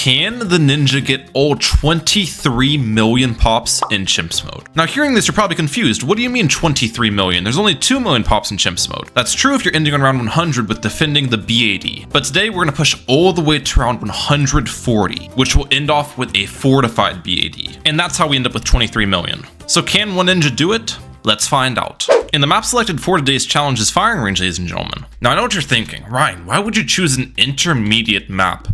Can the ninja get all 23 million pops in Chimps mode? Now, hearing this, you're probably confused. What do you mean 23 million? There's only 2 million pops in Chimps mode. That's true if you're ending on round 100 with defending the BAD. But today, we're going to push all the way to round 140, which will end off with a fortified BAD. And that's how we end up with 23 million. So can one ninja do it? Let's find out. And the map selected for today's challenge is firing range, ladies and gentlemen. Now, I know what you're thinking. Ryan, why would you choose an intermediate map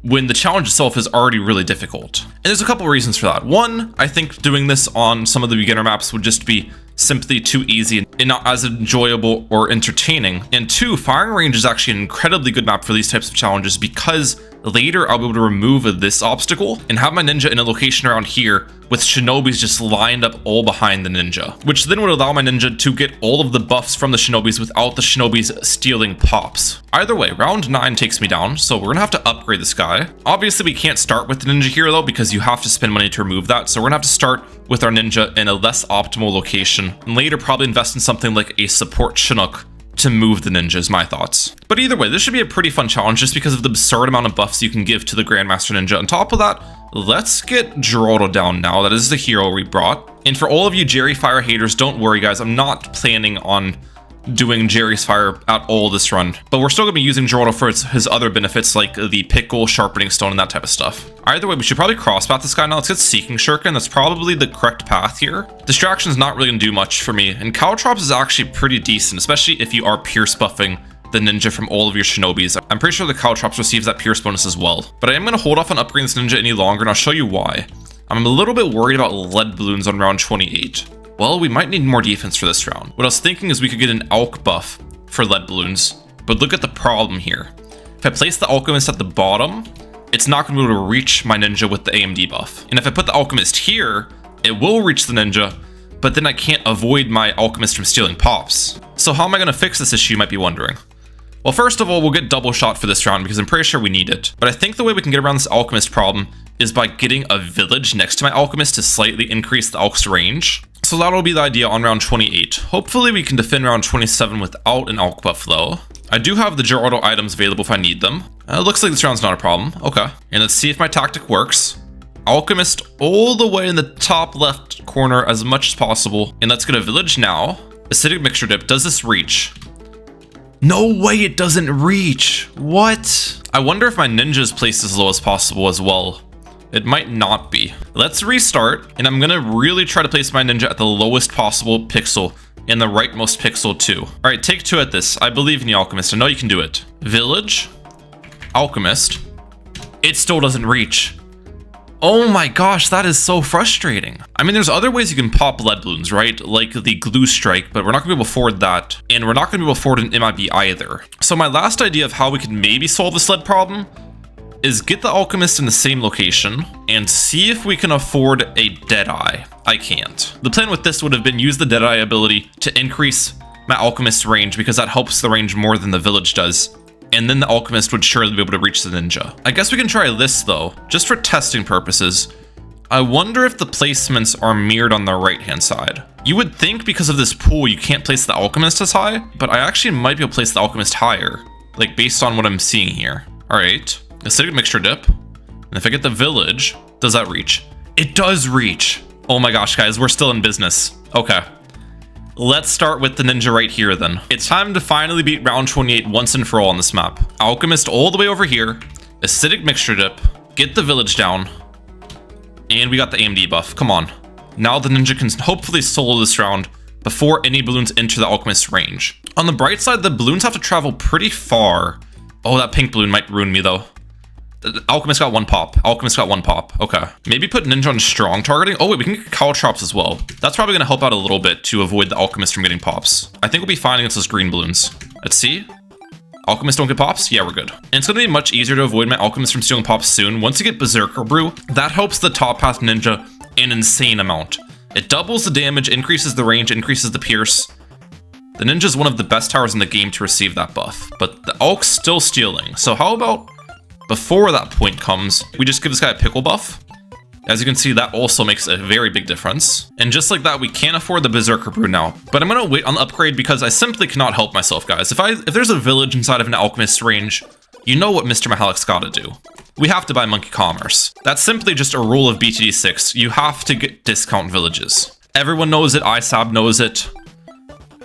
when the challenge itself is already really difficult? And there's a couple of reasons for that. One, I think doing this on some of the beginner maps would just be simply too easy and not as enjoyable or entertaining. And two, firing range is actually an incredibly good map for these types of challenges because later I'll be able to remove this obstacle and have my ninja in a location around here with Shinobis just lined up all behind the ninja, which then would allow my ninja to get all of the buffs from the Shinobis without the Shinobis stealing pops. Either way, round 9 takes me down, so we're gonna have to upgrade this guy. Obviously, we can't start with the ninja here though, because you have to spend money to remove that, so we're gonna have to start with our ninja in a less optimal location, and later probably invest in something like a support Chinook to move the ninja is my thoughts. But either way, this should be a pretty fun challenge just because of the absurd amount of buffs you can give to the Grandmaster ninja. On top of that, let's get Geraldo down now. That is the hero we brought. And for all of you Jerry Fire haters, don't worry guys, I'm not planning on doing Jerry's Fire at all this run, but we're still gonna be using Geraldo for his other benefits like the pickle, sharpening stone, and that type of stuff. Either way, we should probably crosspath this guy now. Let's get Seeking Shuriken. That's probably the correct path here. Distraction's not really gonna do much for me, and Caltrops is actually pretty decent, especially if you are pierce buffing the ninja from all of your Shinobis. I'm pretty sure the Caltrops receives that pierce bonus as well, but I am gonna hold off on upgrading this ninja any longer, and I'll show you why. I'm a little bit worried about lead balloons on round 28. Well, we might need more defense for this round. What I was thinking is we could get an Alch buff for lead balloons, but look at the problem here. If I place the Alchemist at the bottom, it's not going to be able to reach my ninja with the AMD buff. And if I put the Alchemist here, it will reach the ninja, but then I can't avoid my Alchemist from stealing pops. So how am I going to fix this issue, you might be wondering. Well, first of all, we'll get double shot for this round because I'm pretty sure we need it. But I think the way we can get around this Alchemist problem is by getting a village next to my Alchemist to slightly increase the Alch's range. So that'll be the idea on round 28. Hopefully we can defend round 27 without an Alch buff though. I do have the Geraldo items available if I need them. It looks like this round's not a problem. Okay. And let's see if my tactic works. Alchemist all the way in the top left corner as much as possible. And let's get a village now. Acidic Mixture Dip. Does this reach? No way it doesn't reach. What? I wonder if my ninja is placed as low as possible as well. It might not be. Let's restart, and I'm gonna really try to place my ninja at the lowest possible pixel and the rightmost pixel too. All right, take 2 at this. I believe in you, Alchemist. I know you can do it. Village, Alchemist. It still doesn't reach. Oh my gosh, that is so frustrating. I mean, there's other ways you can pop lead balloons, right? Like the glue strike, but we're not gonna be able to afford that. And we're not gonna be able to afford an MIB either. So my last idea of how we can maybe solve this lead problem is get the Alchemist in the same location and see if we can afford a Deadeye. I can't. The plan with this would have been use the Deadeye ability to increase my Alchemist's range because that helps the range more than the village does. And then the Alchemist would surely be able to reach the ninja. I guess we can try this though, just for testing purposes. I wonder if the placements are mirrored on the right-hand side. You would think because of this pool you can't place the Alchemist as high, but I actually might be able to place the Alchemist higher, like based on what I'm seeing here. All right. Acidic Mixture Dip. And if I get the village, does that reach? It does reach. Oh my gosh, guys, we're still in business. Okay. Let's start with the ninja right here then. It's time to finally beat round 28 once and for all on this map. Alchemist all the way over here. Acidic Mixture Dip. Get the village down. And we got the AMD buff. Come on. Now the ninja can hopefully solo this round before any balloons enter the Alchemist's range. On the bright side, the balloons have to travel pretty far. Oh, that pink balloon might ruin me though. Alchemist got 1 pop. Alchemist got 1 pop. Okay. Maybe put ninja on strong targeting. Oh wait, we can get Caltrops as well. That's probably going to help out a little bit to avoid the Alchemist from getting pops. I think we'll be fine against those green balloons. Let's see. Alchemist don't get pops? Yeah, we're good. And it's going to be much easier to avoid my Alchemist from stealing pops soon. Once you get Berserker Brew, that helps the top path ninja an insane amount. It doubles the damage, increases the range, increases the pierce. The ninja is one of the best towers in the game to receive that buff, but the Alch's still stealing. So how about before that point comes, we just give this guy a pickle buff? As you can see, that also makes a very big difference. And just like that, we can't afford the Berserker Brew now. But I'm gonna wait on the upgrade because I simply cannot help myself, guys. If there's a village inside of an Alchemist range, you know what Mr. Mahalik's gotta do. we have to buy Monkey Commerce. That's simply just a rule of BTD6. You have to get discount villages. Everyone knows it, ISAB knows it.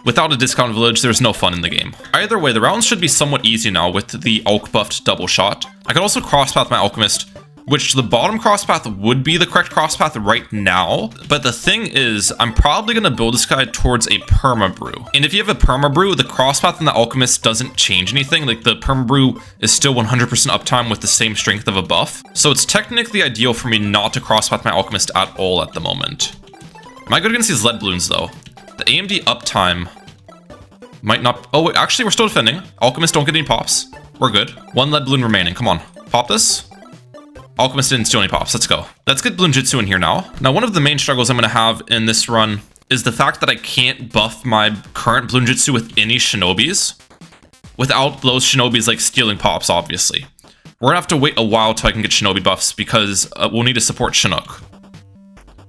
Without a discount village, there's no fun in the game. Either way, the rounds should be somewhat easy now with the Alch buffed double shot. I could also crosspath my Alchemist, which the bottom crosspath would be the correct crosspath right now. But the thing is, I'm probably going to build this guy towards a perma brew. And if you have a perma brew, the crosspath in the Alchemist doesn't change anything. Like the perma brew is still 100% uptime with the same strength of a buff. So it's technically ideal for me not to crosspath my Alchemist at all at the moment. Am I good against these lead balloons though? The AMD uptime might not... Oh, wait, actually, we're still defending. Alchemist don't get any pops. We're good. One lead balloon remaining. Come on. Pop this. Alchemist didn't steal any pops. Let's go. Let's get Bloon Jitsu in here now. Now, one of the main struggles I'm going to have in this run is the fact that I can't buff my current Bloon Jitsu with any Shinobis without those Shinobis, like, stealing pops, obviously. We're going to have to wait a while till I can get Shinobi buffs because we'll need to support Chinook.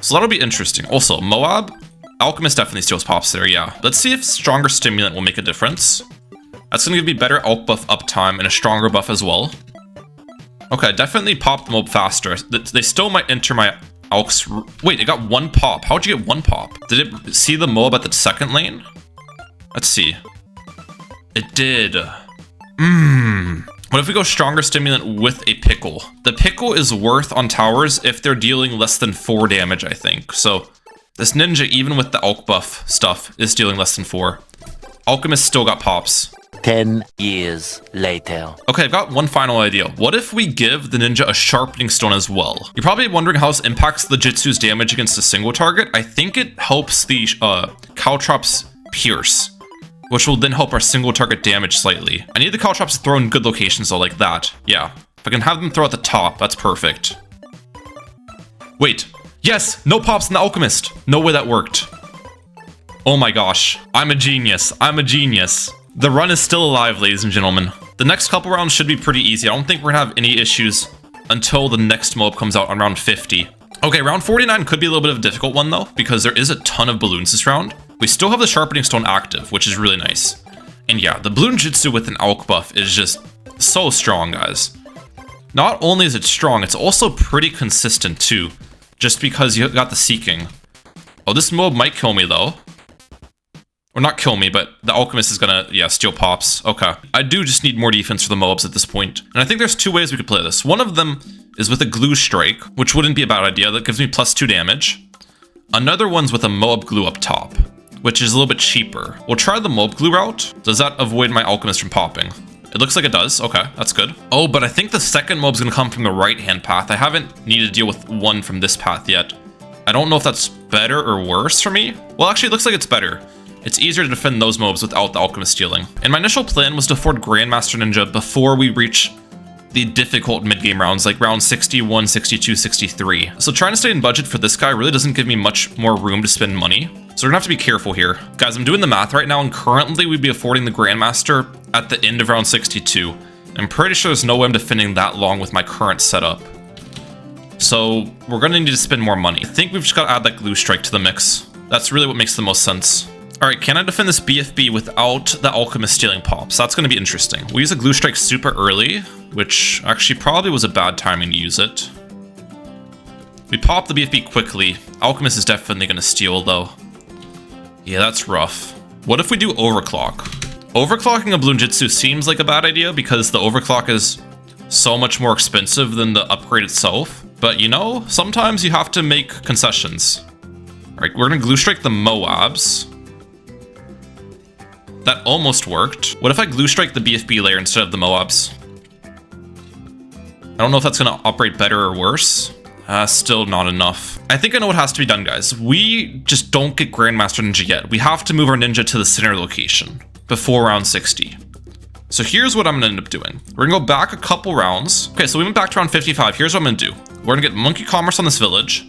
So that'll be interesting. Also, Moab... Alchemist definitely steals pops there, yeah. Let's see if stronger stimulant will make a difference. That's gonna give me better Alch buff uptime and a stronger buff as well. Okay, definitely pop the mob faster. They still might enter my Alch's... Wait, it got one pop. How'd you get one pop? Did it see the mob at the second lane? Let's see. It did. What if we go stronger stimulant with a pickle? The pickle is worth on towers if they're dealing less than 4 damage, I think. So... this ninja, even with the Alch buff stuff, is dealing less than 4. Alchemist still got pops. 10 years later. Okay, I've got one final idea. What if we give the ninja a sharpening stone as well? You're probably wondering how this impacts the Jitsu's damage against a single target. I think it helps the Caltrops pierce, which will then help our single target damage slightly. I need the Caltrops to throw in good locations though, like that. Yeah, if I can have them throw at the top, that's perfect. Wait. Yes, no pops in the Alchemist. No way that worked. Oh my gosh, I'm a genius. I'm a genius. The run is still alive, ladies and gentlemen. The next couple rounds should be pretty easy. I don't think we're gonna have any issues until the next mob comes out on round 50. Okay, round 49 could be a little bit of a difficult one though, because there is a ton of balloons this round. We still have the sharpening stone active, which is really nice. And yeah, the Bloon Jitsu with an Alch buff is just so strong, guys. Not only is it strong, it's also pretty consistent too. Just because you got the Seeking. Oh, this mob might kill me, though. Or not kill me, but the Alchemist is gonna, yeah, steal pops. Okay. I do just need more defense for the mobs at this point. And I think there's 2 ways we could play this. One of them is with a Glue Strike, which wouldn't be a bad idea. That gives me +2 damage. Another one's with a Moab Glue up top, which is a little bit cheaper. We'll try the Moab Glue route. Does that avoid my Alchemist from popping? It looks like it does. Okay, that's good. Oh, but I think the second mob's gonna come from the right-hand path. I haven't needed to deal with one from this path yet. I don't know if that's better or worse for me. Well, actually, it looks like it's better. It's easier to defend those mobs without the Alchemist stealing. And my initial plan was to afford Grandmaster Ninja before we reach the difficult mid-game rounds, like round 61, 62, 63. So trying to stay in budget for this guy really doesn't give me much more room to spend money. So we're gonna have to be careful here. Guys, I'm doing the math right now, and currently we'd be affording the Grandmaster at the end of round 62. I'm pretty sure there's no way I'm defending that long with my current setup. So we're gonna need to spend more money. I think we've just gotta add that Glue Strike to the mix. That's really what makes the most sense. All right, can I defend this BFB without the Alchemist stealing pops? That's gonna be interesting. We use a Glue Strike super early, which actually probably was a bad timing to use it. We pop the BFB quickly. Alchemist is definitely gonna steal though. Yeah, that's rough. What if we do overclock? Overclocking a Bloon Jitsu seems like a bad idea because the overclock is so much more expensive than the upgrade itself. But you know, sometimes you have to make concessions. All right, we're gonna Glue Strike the Moabs. That almost worked. What if I Glue Strike the BFB layer instead of the Moabs? I don't know if that's gonna operate better or worse. Still not enough. I think I know what has to be done, guys. We just don't get Grandmaster Ninja yet. We have to move our ninja to the center location before round 60. So here's what I'm gonna end up doing. We're gonna go back a couple rounds. Okay, so we went back to round 55. Here's what I'm gonna do. We're gonna get Monkey Commerce on this village,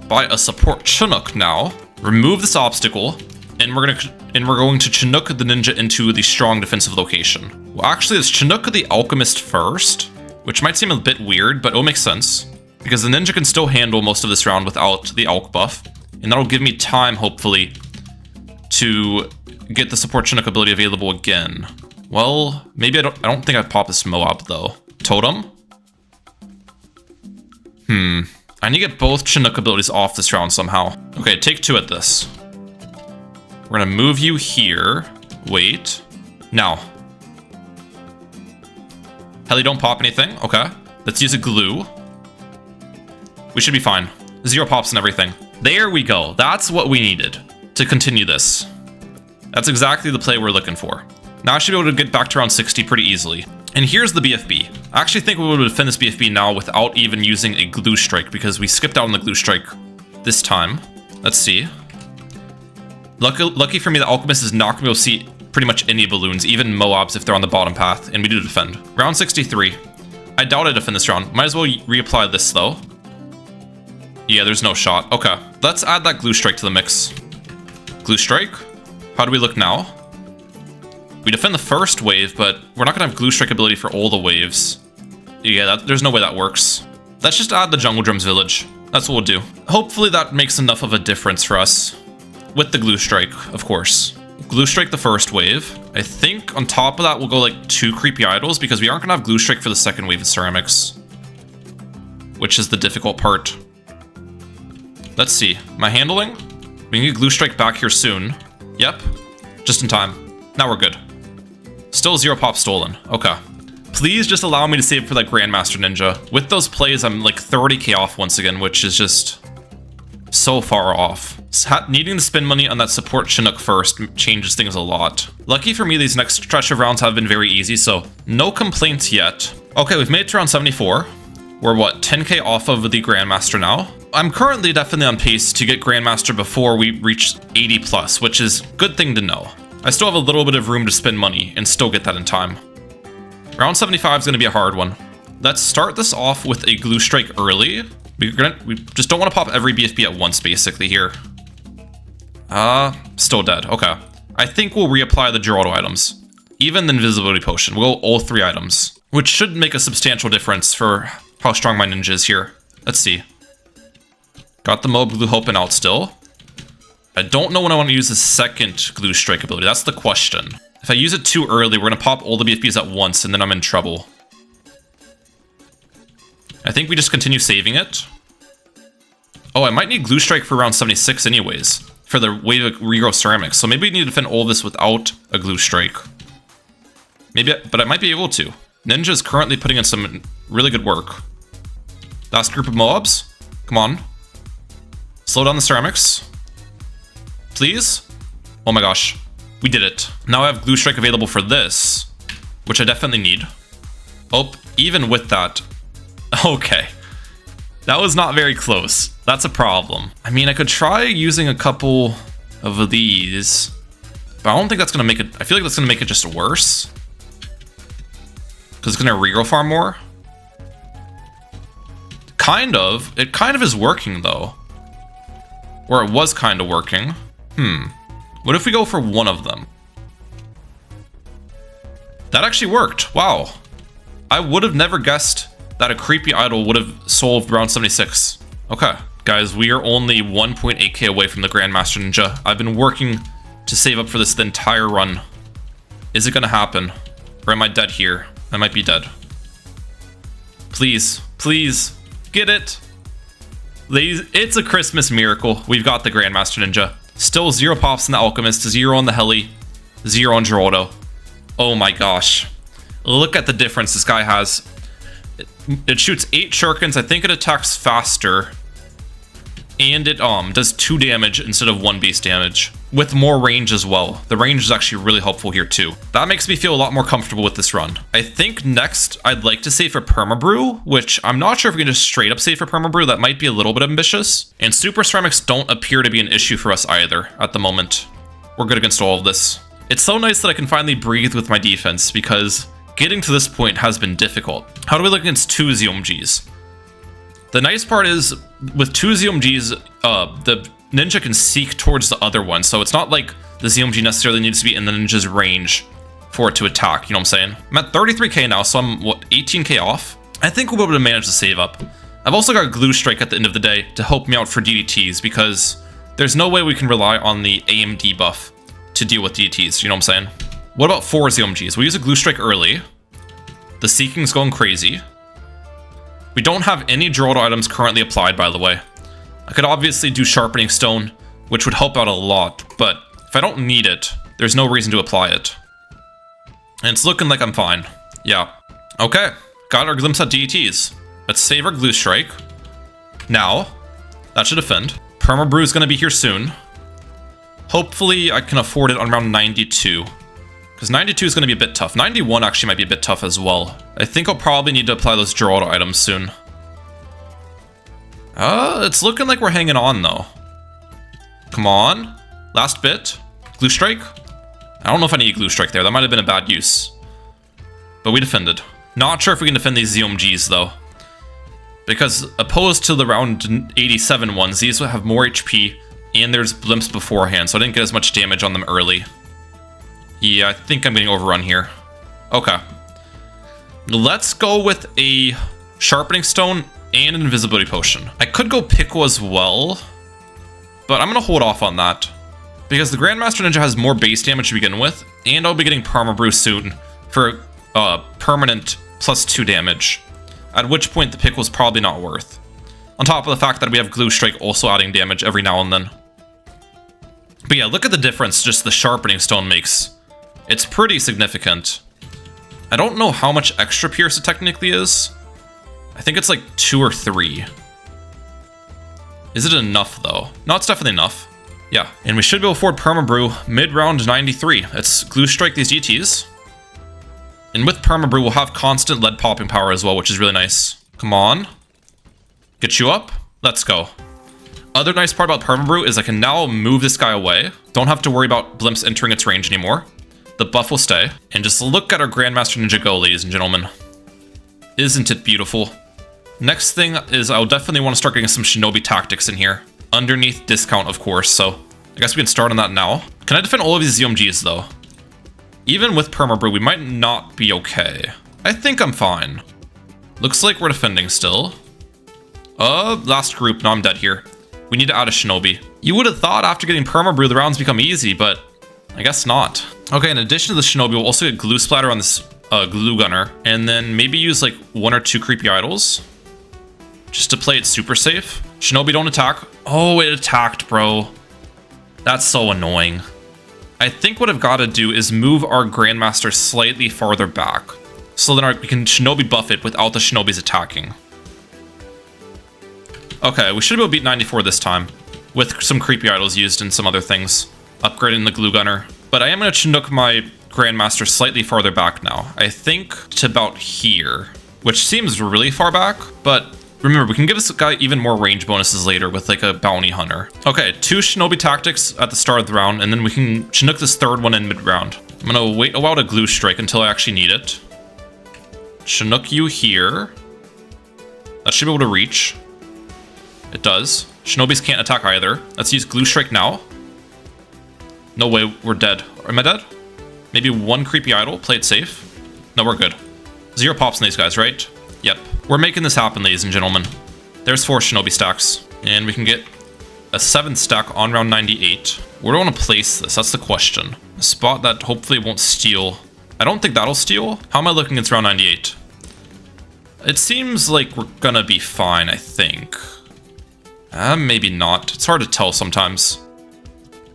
buy a support Chinook now, remove this obstacle, and we're going to Chinook the ninja into the strong defensive location. Well, actually, let's Chinook the Alchemist first, which might seem a bit weird, but it'll make sense. Because the ninja can still handle most of this round without the Alch buff. And that'll give me time, hopefully, to get the support Chinook ability available again. Well, maybe I don't think I'd pop this Moab, though. Totem? I need to get both Chinook abilities off this round somehow. Okay, take 2 at this. We're gonna move you here. Wait. Now. Heli, don't pop anything. Okay. Let's use a glue. We should be fine. 0 pops and everything. There we go. That's what we needed to continue this. That's exactly the play we're looking for. Now I should be able to get back to around 60 pretty easily. And here's the BFB. I actually think we would defend this BFB now without even using a glue strike because we skipped out on the glue strike this time. Let's see. Lucky for me, the Alchemist is not going to be able to see pretty much any balloons, even Moabs if they're on the bottom path, and we do defend. Round 63. I doubt I defend this round. Might as well reapply this though. Yeah, there's no shot. Okay, let's add that glue strike to the mix. Glue strike. How do we look now? We defend the first wave, but we're not going to have glue strike ability for all the waves. Yeah, there's no way that works. Let's just add the Jungle Drums Village. That's what we'll do. Hopefully that makes enough of a difference for us. With the glue strike, of course. Glue strike the first wave. I think on top of that, we'll go like 2 creepy idols because we aren't going to have glue strike for the second wave of ceramics. Which is the difficult part. Let's see. My handling? We can get glue strike back here soon. Yep. Just in time. Now we're good. Still 0 pop stolen. Okay. Please just allow me to save for that Grandmaster Ninja. With those plays, I'm like 30k off once again, which is just so far off. Needing to spend money on that support Chinook first changes things a lot. Lucky for me, these next stretch of rounds have been very easy, so no complaints yet. Okay, we've made it to round 74. We're what, 10k off of the Grandmaster now? I'm currently definitely on pace to get Grandmaster before we reach 80 plus, which is a good thing to know. I still have a little bit of room to spend money and still get that in time. Round 75 is going to be a hard one. Let's start this off with a glue strike early. We just don't want to pop every BFB at once, basically, here. Still dead. Okay. I think we'll reapply the Geraldo items. Even the invisibility potion. We'll go all 3 items, which should make a substantial difference for how strong my ninja is here. Let's see. Got the Moab Glue Hoping out still. I don't know when I want to use the second glue strike ability. That's the question. If I use it too early, we're going to pop all the BFBs at once, and then I'm in trouble. I think we just continue saving it. Oh, I might need glue strike for round 76 anyways, for the wave of regrow ceramics. So maybe we need to defend all this without a glue strike. Maybe, but I might be able to. Ninja is currently putting in some really good work. Last group of Moabs. Come on. Slow down the ceramics. Please? Oh my gosh. We did it. Now I have glue strike available for this, which I definitely need. Oh, even with that. Okay. That was not very close. That's a problem. I mean, I could try using a couple of these, but I don't think that's going to make it... I feel like that's going to make it just worse. Because it's going to regrow farm more. Kind of. It kind of is working, though. Or it was kind of working. What if we go for one of them? That actually worked. Wow. I would have never guessed that a creepy idol would have solved round 76. Okay. Guys, we are only 1.8k away from the Grandmaster Ninja. I've been working to save up for this the entire run. Is it going to happen? Or am I dead here? I might be dead. Please. Please. Get it. It's a Christmas miracle. We've got the Grandmaster Ninja. Still 0 pops in the Alchemist, 0 on the Heli, 0 on Geraldo. Oh my gosh. Look at the difference this guy has. It shoots 8 shurikens. I think it attacks faster. And it does 2 damage instead of 1 base damage. With more range as well. The range is actually really helpful here too. That makes me feel a lot more comfortable with this run. I think next I'd like to save for perma brew, which I'm not sure if we can just straight up save for perma brew. That might be a little bit ambitious. And super ceramics don't appear to be an issue for us either at the moment. We're good against all of this. It's so nice that I can finally breathe with my defense because getting to this point has been difficult. How do we look against 2 ZOMGs? The nice part is with 2 ZOMGs, the ninja can seek towards the other one, so it's not like the ZOMG necessarily needs to be in the ninja's range for it to attack, you know what I'm saying? I'm at 33k now, so I'm, what, 18k off? I think we'll be able to manage the save up. I've also got glue strike at the end of the day to help me out for DDTs, because there's no way we can rely on the AMD buff to deal with DDTs, you know what I'm saying? What about 4 ZOMGs? We use a glue strike early. The seeking's going crazy. We don't have any Geraldo items currently applied, by the way. I could obviously do Sharpening Stone, which would help out a lot, but if I don't need it, there's no reason to apply it. And it's looking like I'm fine. Yeah. Okay, got our glimpse at DETs. Let's save our Glue Strike. Now, that should defend. Perma Brew is going to be here soon. Hopefully, I can afford it on round 92. Because 92 is going to be a bit tough. 91 actually might be a bit tough as well. I think I'll probably need to apply those Geraldo items soon. It's looking like we're hanging on, though. Come on. Last bit. Glue Strike. I don't know if I need a Glue Strike there. That might have been a bad use. But we defended. Not sure if we can defend these ZOMGs, though. Because opposed to the round 87 ones, these will have more HP, and there's blimps beforehand, so I didn't get as much damage on them early. Yeah, I think I'm getting overrun here. Okay. Let's go with a Sharpening Stone and an Invisibility Potion. I could go Pickle as well, but I'm going to hold off on that. Because the Grandmaster Ninja has more base damage to begin with, and I'll be getting Perma Brew soon for permanent +2 damage. At which point the Pickle is probably not worth. On top of the fact that we have Glue Strike also adding damage every now and then. But yeah, look at the difference just the Sharpening Stone makes. It's pretty significant. I don't know how much extra Pierce it technically is. I think it's like 2 or 3. Is it enough though? No, it's definitely enough. Yeah, and we should be able to afford Perma Brew mid-round 93. Let's Glue Strike these GTs. And with Perma Brew, we'll have constant lead popping power as well, which is really nice. Come on. Get you up. Let's go. Other nice part about Perma Brew is I can now move this guy away. Don't have to worry about blimps entering its range anymore. The buff will stay. And just look at our Grandmaster Ninja go, ladies and gentlemen. Isn't it beautiful? Next thing is I'll definitely want to start getting some Shinobi tactics in here. Underneath discount, of course, so I guess we can start on that now. Can I defend all of these ZOMGs, though? Even with Perma Brew, we might not be okay. I think I'm fine. Looks like we're defending still. Last group. No, I'm dead here. We need to add a Shinobi. You would have thought after getting Perma Brew, the rounds become easy, but I guess not. Okay, in addition to the Shinobi, we'll also get Glue Splatter on this Glue Gunner, and then maybe use like 1 or 2 Creepy Idols. Just to play it super safe. Shinobi, don't attack. Oh, it attacked, bro. That's so annoying. I think what I've got to do is move our Grandmaster slightly farther back. So then we can Shinobi buff it without the Shinobis attacking. Okay, we should be able to beat 94 this time. With some Creepy Idols used and some other things. Upgrading the Glue Gunner. But I am going to Chinook my Grandmaster slightly farther back now. I think to about here. Which seems really far back, but remember, we can give this guy even more range bonuses later with like a Bounty Hunter. Okay, 2 Shinobi tactics at the start of the round, and then we can Chinook this third one in mid-round. I'm gonna wait a while to Glue Strike until I actually need it. Chinook you here. That should be able to reach. It does. Shinobis can't attack either. Let's use Glue Strike now. No way, we're dead. Am I dead? Maybe 1 Creepy Idol, play it safe. No, we're good. 0 pops on these guys, right? Yep. We're making this happen, ladies and gentlemen. There's 4 Shinobi stacks. And we can get a 7th stack on round 98. Where do I want to place this? That's the question. A spot that hopefully won't steal. I don't think that'll steal. How am I looking against round 98? It seems like we're gonna be fine, I think. Maybe not. It's hard to tell sometimes.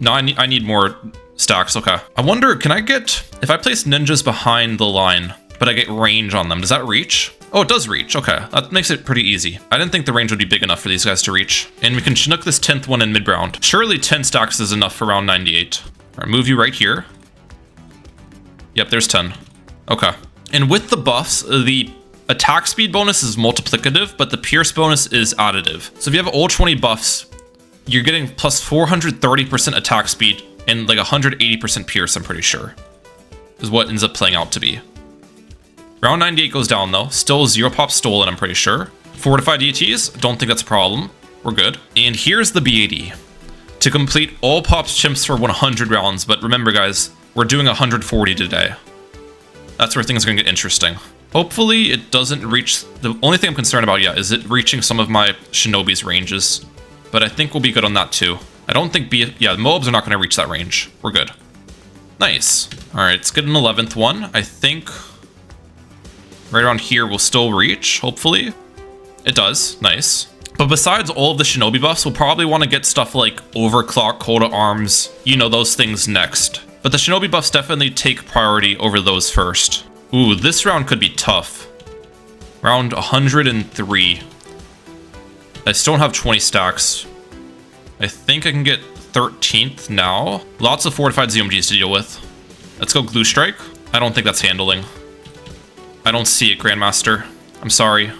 No, I need more stacks. Okay. I wonder, can I get... If I place ninjas behind the line, but I get range on them, does that reach? Oh, it does reach. Okay. That makes it pretty easy. I didn't think the range would be big enough for these guys to reach. And we can Chinook this 10th one in mid-round. Surely 10 stacks is enough for round 98. All right, move you right here. Yep, there's 10. Okay. And with the buffs, the attack speed bonus is multiplicative, but the pierce bonus is additive. So if you have all 20 buffs, you're getting plus 430% attack speed and like 180% pierce, I'm pretty sure, is what ends up playing out to be. Round 98 goes down though. Still 0 pops stolen, I'm pretty sure. Fortified DTs, don't think that's a problem. We're good. And here's the BAD. To complete all pops chimps for 100 rounds, but remember guys, we're doing 140 today. That's where things are gonna get interesting. Hopefully it doesn't reach, the only thing I'm concerned about, yeah, is it reaching some of my Shinobi's ranges. But I think we'll be good on that too. I don't think, the Moabs are not gonna reach that range. We're good. Nice. All right, let's get an 11th one. I think right around here we'll still reach, hopefully. It does. Nice. But besides all of the Shinobi buffs, we'll probably want to get stuff like Overclock, Call to Arms, you know, those things next. But the Shinobi buffs definitely take priority over those first. Ooh, this round could be tough. Round 103. I still don't have 20 stacks. I think I can get 13th now. Lots of fortified ZMGs to deal with. Let's go Glue Strike. I don't think that's handling. I don't see it, Grandmaster. I'm sorry.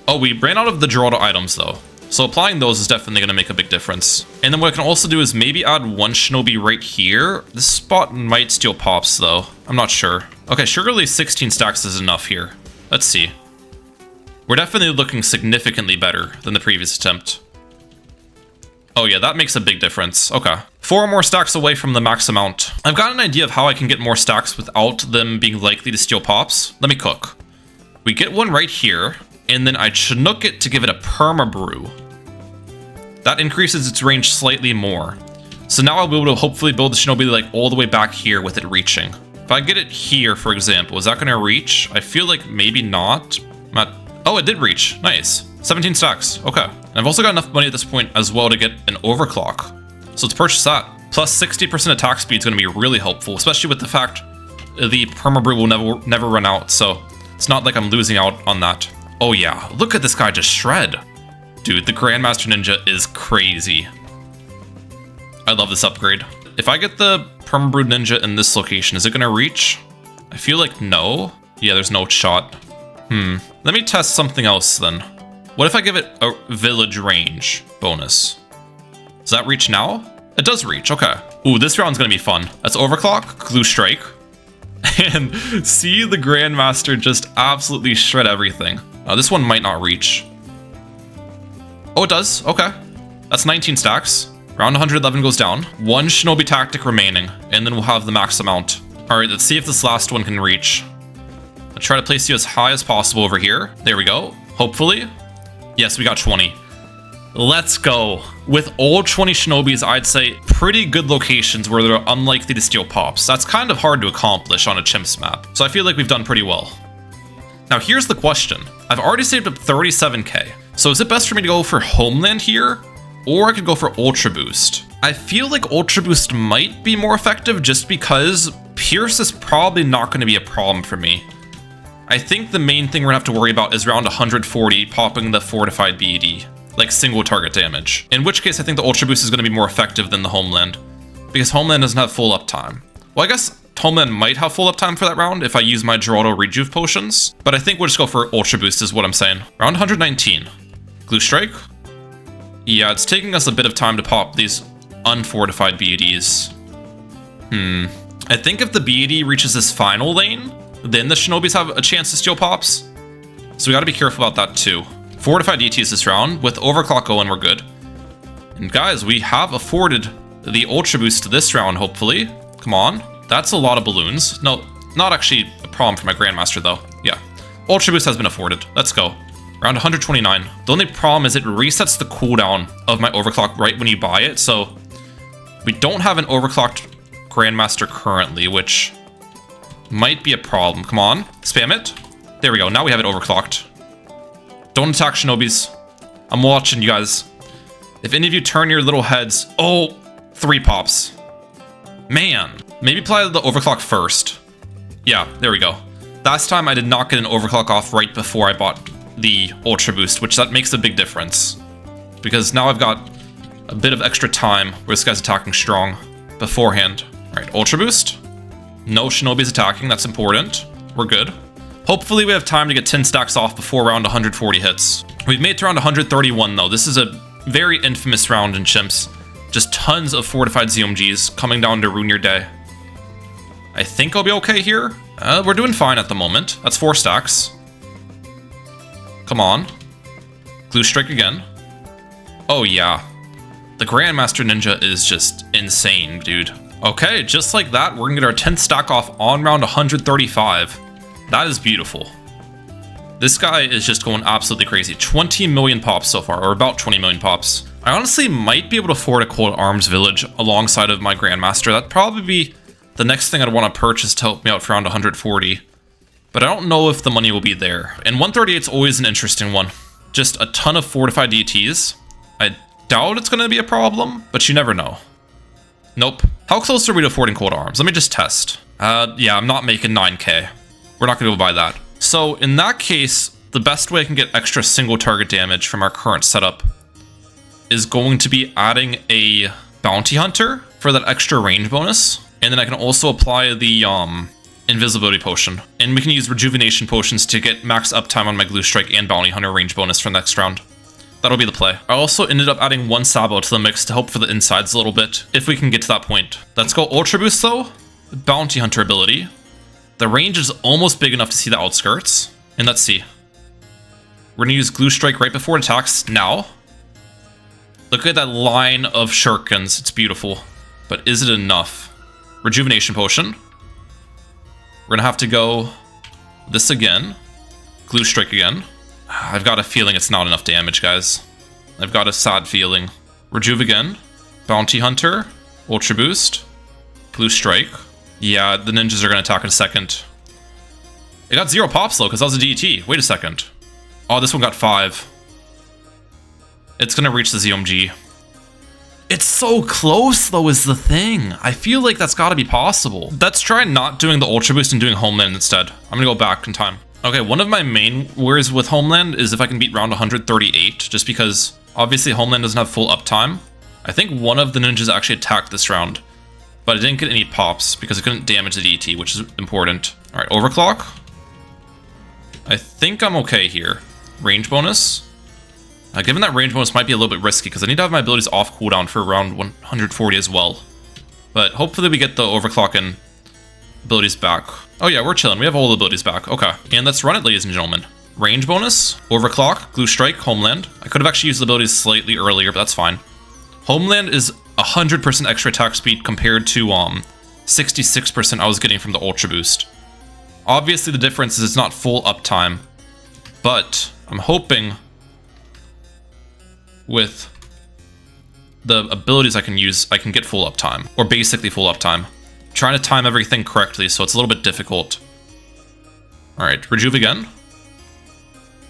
Oh, we ran out of the draw to items though. So applying those is definitely going to make a big difference. And then what I can also do is maybe add one Shinobi right here. This spot might steal pops though. I'm not sure. Okay, surely 16 stacks is enough here. Let's see. We're definitely looking significantly better than the previous attempt. Oh yeah, that makes a big difference. Okay. 4 more stacks away from the max amount. I've got an idea of how I can get more stacks without them being likely to steal pops. Let me cook. We get one right here, and then I chinook it to give it a perma brew. That increases its range slightly more. So now I'll be able to hopefully build the Shinobi like all the way back here with it reaching. If I get it here, for example, is that going to reach? I feel like maybe not. Oh, it did reach. Nice. 17 stacks. Okay. And I've also got enough money at this point as well to get an overclock. So let's purchase that. Plus 60% attack speed is going to be really helpful, especially with the fact the permabrew will never run out. So it's not like I'm losing out on that. Oh yeah, look at this guy just shred. Dude, the Grandmaster Ninja is crazy. I love this upgrade. If I get the permabrew ninja in this location, is it going to reach? I feel like no. Yeah, there's no shot. Let me test something else then. What if I give it a village range bonus? Does that reach now? It does reach, okay. Ooh, this round's gonna be fun. That's Overclock, Glue Strike, and see the Grandmaster just absolutely shred everything. This one might not reach. Oh, it does, okay. That's 19 stacks. Round 111 goes down. 1 Shinobi tactic remaining, and then we'll have the max amount. All right, let's see if this last one can reach. I'll try to place you as high as possible over here. There we go, hopefully. Yes, we got 20. Let's go. With all 20 Shinobis, I'd say pretty good locations where they're unlikely to steal pops. That's kind of hard to accomplish on a CHIMPS map, so I feel like we've done pretty well. Now here's the question. I've already saved up 37k, so is it best for me to go for Homeland here, or I could go for Ultra Boost? I feel like Ultra Boost might be more effective just because Pierce is probably not going to be a problem for me. I think the main thing we're gonna have to worry about is around 140 popping the fortified BED, like single target damage. In which case I think the Ultra Boost is gonna be more effective than the Homeland, because Homeland doesn't have full uptime. Well, I guess Homeland might have full uptime for that round if I use my Geraldo Rejuve potions, but I think we'll just go for Ultra Boost is what I'm saying. Round 119. Glue Strike? Yeah, it's taking us a bit of time to pop these unfortified BEDs. I think if the BED reaches this final lane, then the Shinobis have a chance to steal pops. So we gotta be careful about that too. Fortified DTs this round. With Overclock going, we're good. And guys, we have afforded the Ultra Boost this round, hopefully. Come on. That's a lot of balloons. No, not actually a problem for my Grandmaster though. Yeah. Ultra Boost has been afforded. Let's go. Round 129. The only problem is it resets the cooldown of my Overclock right when you buy it, so we don't have an overclocked Grandmaster currently, which might be a problem. Come on, spam it. There we go, now we have it overclocked. Don't attack Shinobis. I'm watching you guys. If any of you turn your little heads... Oh, 3 pops. Man, maybe apply the overclock first. Yeah, there we go. Last time I did not get an overclock off right before I bought the Ultra Boost, which that makes a big difference. Because now I've got a bit of extra time where this guy's attacking strong beforehand. Alright, Ultra Boost. No Shinobi's attacking, that's important. We're good. Hopefully we have time to get 10 stacks off before round 140 hits. We've made it to round 131 though. This is a very infamous round in Chimps. Just tons of fortified ZMGs coming down to ruin your day. I think I'll be okay here. We're doing fine at the moment. That's 4 stacks. Come on. Glue Strike again. Oh yeah. The Grandmaster Ninja is just insane, dude. Okay, just like that, we're gonna get our 10th stack off on round 135. That is beautiful. This guy is just going absolutely crazy. 20 million pops so far, or about 20 million pops. I honestly might be able to afford a Cold Arms Village alongside of my Grandmaster. That'd probably be the next thing I'd want to purchase to help me out for round 140. But I don't know if the money will be there. And 138 is always an interesting one. just a ton of fortified DTs. I doubt it's going to be a problem, but you never know. Nope. How close are we to affording cold arms? Let me just test. Yeah, I'm not making 9k. We're not going to be able to buy that. So in that case, the best way I can get extra single target damage from our current setup is going to be adding a bounty hunter for that extra range bonus. And then I can also apply the invisibility potion. And we can use rejuvenation potions to get max uptime on my glue strike and bounty hunter range bonus for next round. That'll be the play. I also ended up adding one Sabo to the mix to help for the insides a little bit, if we can get to that point. Let's go Ultra Boost though. Bounty Hunter ability. The range is almost big enough to see the outskirts. And let's see. We're gonna use Glue Strike right before it attacks now. Look at that line of shurikens, it's beautiful. But is it enough? Rejuvenation Potion. We're gonna have to go this again. Glue Strike again. I've got a feeling it's not enough damage, guys. I've got a sad feeling. Rejuve again. Bounty Hunter. Ultra Boost. Glue Strike. Yeah, the ninjas are going to attack in a second. It got 0 pops though, because that was a DT. Wait a second. Oh, this one got 5. It's going to reach the ZOMG. It's so close though is the thing. I feel like that's got to be possible. Let's try not doing the Ultra Boost and doing Homeland instead. I'm going to go back in time. Okay, one of my main worries with Homeland is if I can beat round 138, just because obviously Homeland doesn't have full uptime. I think one of the ninjas actually attacked this round, but I didn't get any pops because it couldn't damage the DT, which is important. All right, overclock. I think I'm okay here. Range bonus. Given that range bonus might be a little bit risky because I need to have my abilities off cooldown for around 140 as well. But hopefully we get the overclock and abilities back. Oh yeah, we're chilling. We have all the abilities back. Okay. And let's run it, ladies and gentlemen. Range bonus, overclock, glue strike, homeland. I could have actually used the abilities slightly earlier, but that's fine. Homeland is 100% extra attack speed compared to 66% I was getting from the ultra boost. Obviously the difference is it's not full uptime, but I'm hoping with the abilities I can use, I can get full uptime, or basically full uptime. Trying to time everything correctly, so it's a little bit difficult. All right, rejuve again.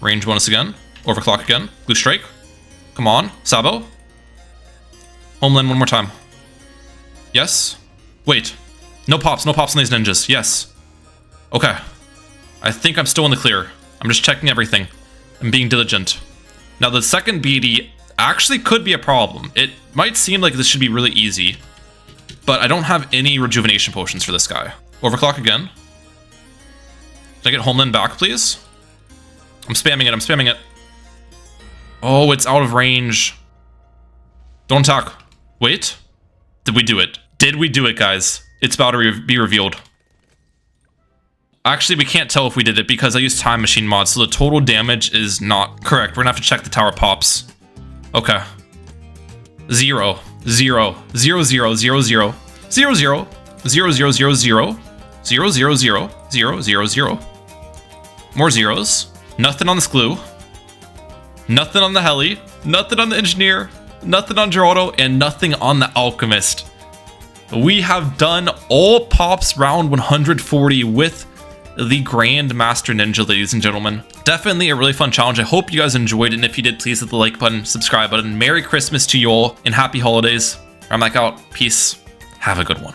Range bonus again. Overclock again. Glue strike. Come on, Sabo. Homeland one more time. Yes. Wait. No pops on these ninjas. Yes. Okay. I think I'm still in the clear. I'm just checking everything. I'm being diligent. Now the second BD actually could be a problem. It might seem like this should be really easy, but I don't have any rejuvenation potions for this guy. Overclock again. Can I get Homeland back, please? I'm spamming it. Oh, it's out of range. Don't attack. Wait. Did we do it? Did we do it, guys? It's about to be revealed. Actually, we can't tell if we did it because I used Time Machine mod, so the total damage is not correct. We're gonna have to check the tower pops. Okay. 0, 0, 0, 0, 0, 0, 0, 0, 0, 0, 0, 0, 0, 0, 0, 0, 0, 0, 0. More zeros. Nothing on this glue. Nothing on the heli. Nothing on the engineer. Nothing on Geraldo. And nothing on the alchemist. We have done all pops round 140 with the Grandmaster Ninja, ladies and gentlemen. Definitely a really fun challenge. I hope you guys enjoyed it, and if you did, please hit the like button, subscribe button. Merry Christmas to you all, and happy holidays. I'm Mike out. Peace. Have a good one.